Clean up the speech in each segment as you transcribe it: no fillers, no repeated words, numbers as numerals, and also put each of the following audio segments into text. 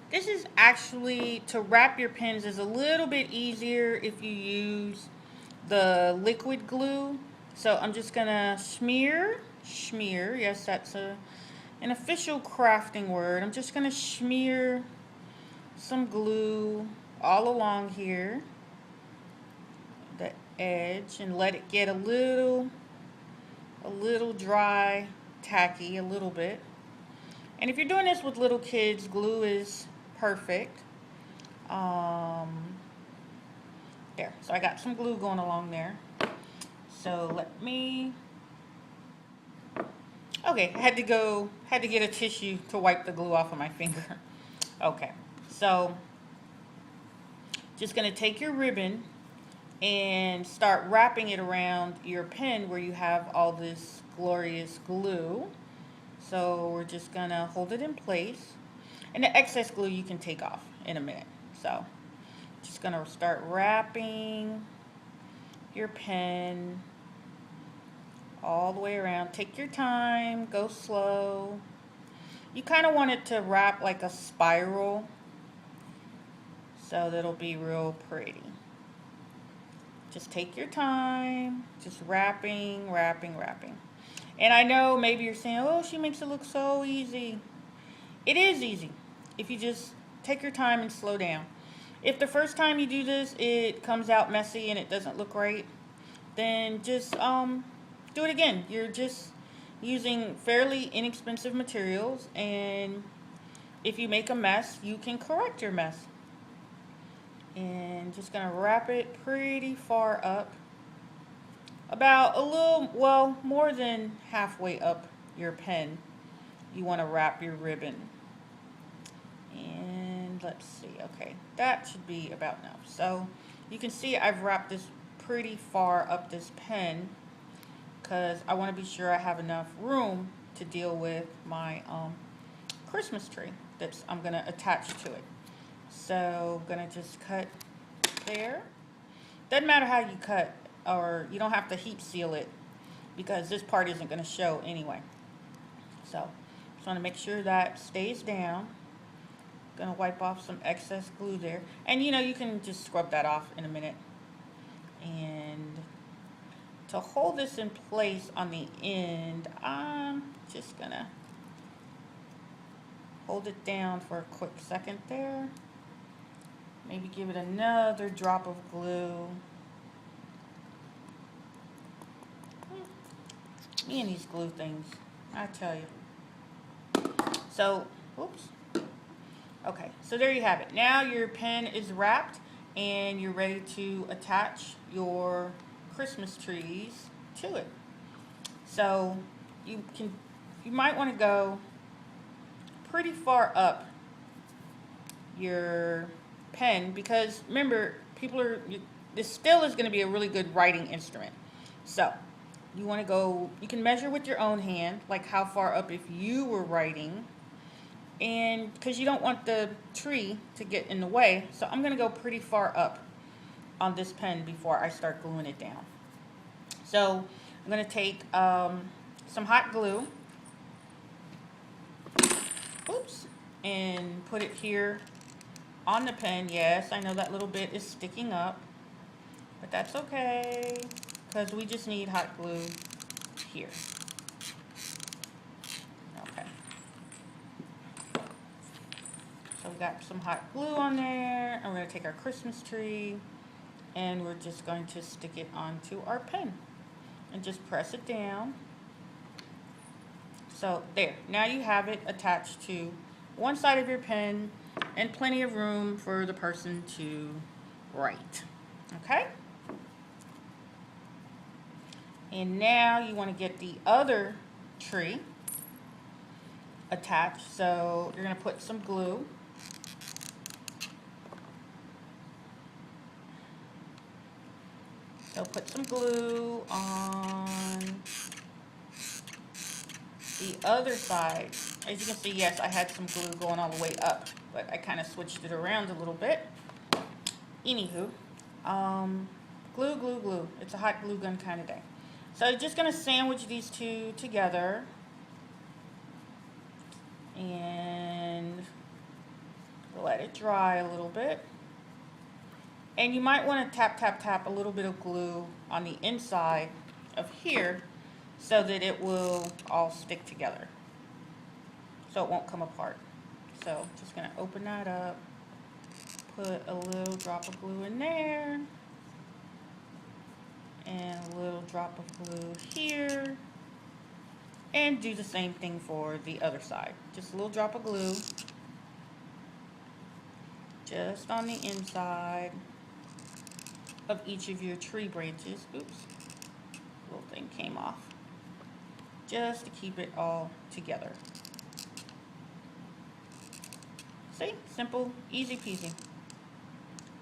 This is actually, to wrap your pens is a little bit easier if you use the liquid glue. So I'm just gonna smear, yes, that's an official crafting word. I'm just gonna smear some glue all along here, the edge, and let it get a little dry, tacky, a little bit. And if you're doing this with little kids, glue is perfect. Um, there, so I got some glue going along there. So let me, okay, had to get a tissue to wipe the glue off of my finger. Okay, so just gonna take your ribbon and start wrapping it around your pen where you have all this glorious glue. So we're just gonna hold it in place. And the excess glue you can take off in a minute. So just gonna start wrapping your pen all the way around. Take your time, go slow. You kind of want it to wrap like a spiral so that'll be real pretty. Just take your time, just wrapping, wrapping, wrapping. And I know maybe you're saying, oh, she makes it look so easy. It is easy if you just take your time and slow down. If the first time you do this it comes out messy and it doesn't look right, then just do it again. You're just using fairly inexpensive materials, and if you make a mess, you can correct your mess. And just gonna wrap it pretty far up, about a little, well, more than halfway up your pen. You want to wrap your ribbon. And let's see, okay, that should be about enough. So you can see I've wrapped this pretty far up this pen because I want to be sure I have enough room to deal with my Christmas tree that I'm going to attach to it. So I'm going to just cut there. Doesn't matter how you cut, or you don't have to heat seal it because this part isn't going to show anyway. So just want to make sure that stays down. Gonna wipe off some excess glue there, and you can just scrub that off in a minute. And to hold this in place on the end, I'm just gonna hold it down for a quick second there. Maybe give it another drop of glue. Me and these glue things, I tell you. So, oops. Okay, so there you have it. Now your pen is wrapped and you're ready to attach your Christmas trees to it. So you might want to go pretty far up your pen because remember, this still is going to be a really good writing instrument. So you want to go, you can measure with your own hand, like how far up if you were writing. And because you don't want the tree to get in the way, so I'm going to go pretty far up on this pen before I start gluing it down. So I'm going to take some hot glue, oops, and put it here on the pen. Yes, I know that little bit is sticking up, but that's okay because we just need hot glue here. So we got some hot glue on there, and we're going to take our Christmas tree and we're just going to stick it onto our pen and just press it down. So there, now you have it attached to one side of your pen and plenty of room for the person to write. Okay? And now you want to get the other tree attached. So you're going to put some glue. So put some glue on the other side. As you can see, yes, I had some glue going all the way up, but I kind of switched it around a little bit. Anywho, glue, glue, glue. It's a hot glue gun kind of day. So just going to sandwich these two together. And Let it dry a little bit. And you might want to tap, tap, tap a little bit of glue on the inside of here so that it will all stick together, so it won't come apart. So just going to open that up, put a little drop of glue in there, and a little drop of glue here, and do the same thing for the other side. Just a little drop of glue just on the inside of each of your tree branches. Oops, little thing came off. Just to keep it all together. See, simple, easy peasy.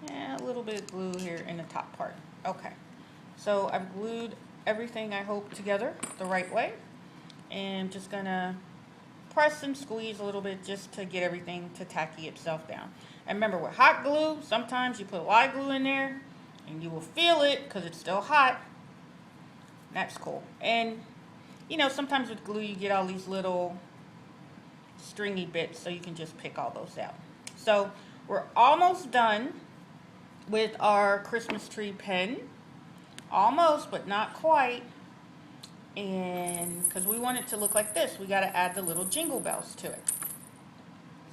And a little bit of glue here in the top part. Okay, so I've glued everything, I hope, together the right way. And I'm just gonna press and squeeze a little bit just to get everything to tacky itself down. And remember, with hot glue, sometimes you put live glue in there and you will feel it because it's still hot. That's cool. And you know, sometimes with glue you get all these little stringy bits, so you can just pick all those out. So we're almost done with our Christmas tree pen. Almost, but not quite. And because we want it to look like this, we got to add the little jingle bells to it.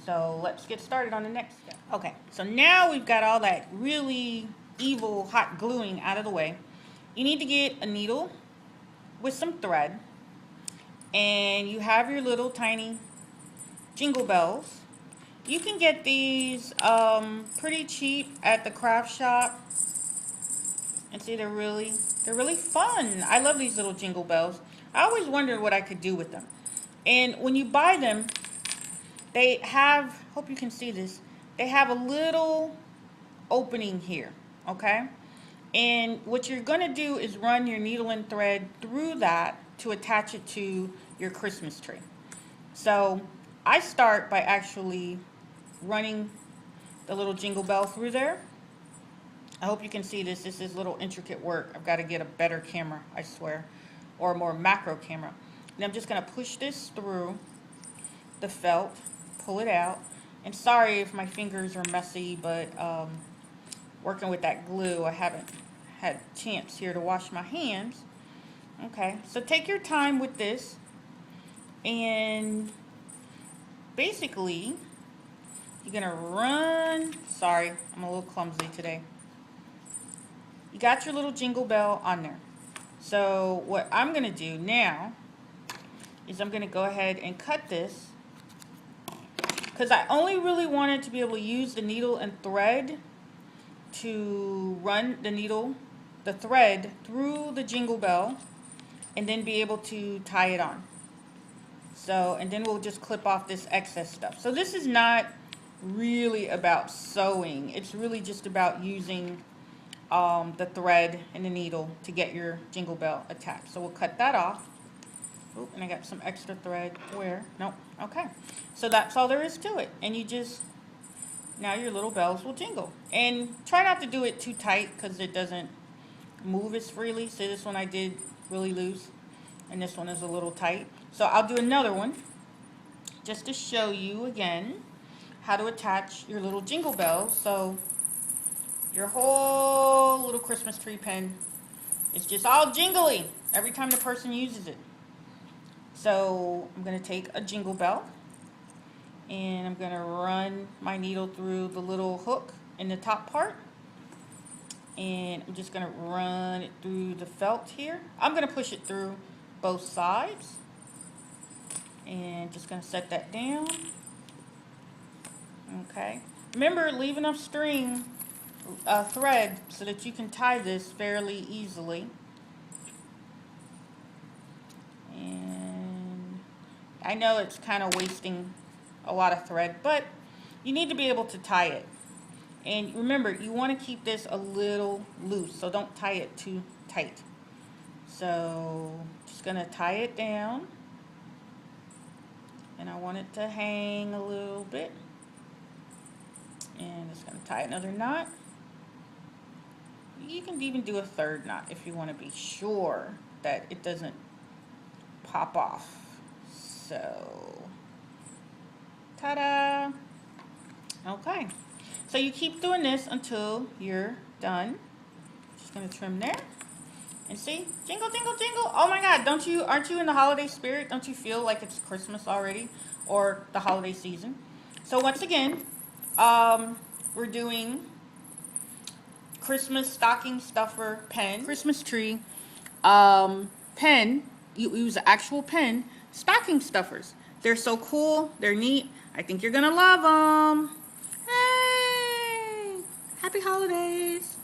So let's get started on the next step. Okay, so now we've got all that really evil hot gluing out of the way. You need to get a needle with some thread, and you have your little tiny jingle bells. You can get these pretty cheap at the craft shop. And see, they're really fun. I love these little jingle bells. I always wondered what I could do with them. And when you buy them, they have, hope you can see this, they have a little opening here, okay? And what you're gonna do is run your needle and thread through that to attach it to your Christmas tree. So I start by actually running the little jingle bell through there. I hope you can see this. This is little intricate work. I've got to get a better camera, I swear, or a more macro camera. And I'm just going to push this through the felt, pull it out. And sorry if my fingers are messy, but working with that glue, I haven't had a chance here to wash my hands. Okay, so take your time with this. And basically, you're going to run. Sorry, I'm a little clumsy today. You got your little jingle bell on there. So what I'm going to do now is I'm going to go ahead and cut this, because I only really wanted to be able to use the needle and thread to run the thread through the jingle bell and then be able to tie it on. So, and then we'll just clip off this excess stuff. So this is not really about sewing. It's really just about using the thread and the needle to get your jingle bell attached. So we'll cut that off. Oop, and I got some extra thread. Where? Nope. Okay. So that's all there is to it. And you just, now your little bells will jingle. And try not to do it too tight because it doesn't move as freely. So this one I did really loose, and this one is a little tight. So I'll do another one just to show you again how to attach your little jingle bells. So your whole little Christmas tree pen is just all jingly every time the person uses it. So I'm going to take a jingle bell and I'm going to run my needle through the little hook in the top part. And I'm just going to run it through the felt here. I'm going to push it through both sides. And just going to set that down. Okay. Remember, leave enough string, thread, so that you can tie this fairly easily. And I know it's kind of wasting a lot of thread, but you need to be able to tie it. And remember, you want to keep this a little loose, so don't tie it too tight. So just going to tie it down. And I want it to hang a little bit. And just going to tie another knot. You can even do a third knot if you want to be sure that it doesn't pop off. So, ta-da! Okay. So you keep doing this until you're done. Just gonna trim there. And see, jingle, jingle, jingle. Oh my God, aren't you in the holiday spirit? Don't you feel like it's Christmas already or the holiday season? So once again, we're doing Christmas stocking stuffer pen, Christmas tree pen. You use an actual pen, stocking stuffers. They're so cool. They're neat. I think you're gonna love them. Hey, happy holidays.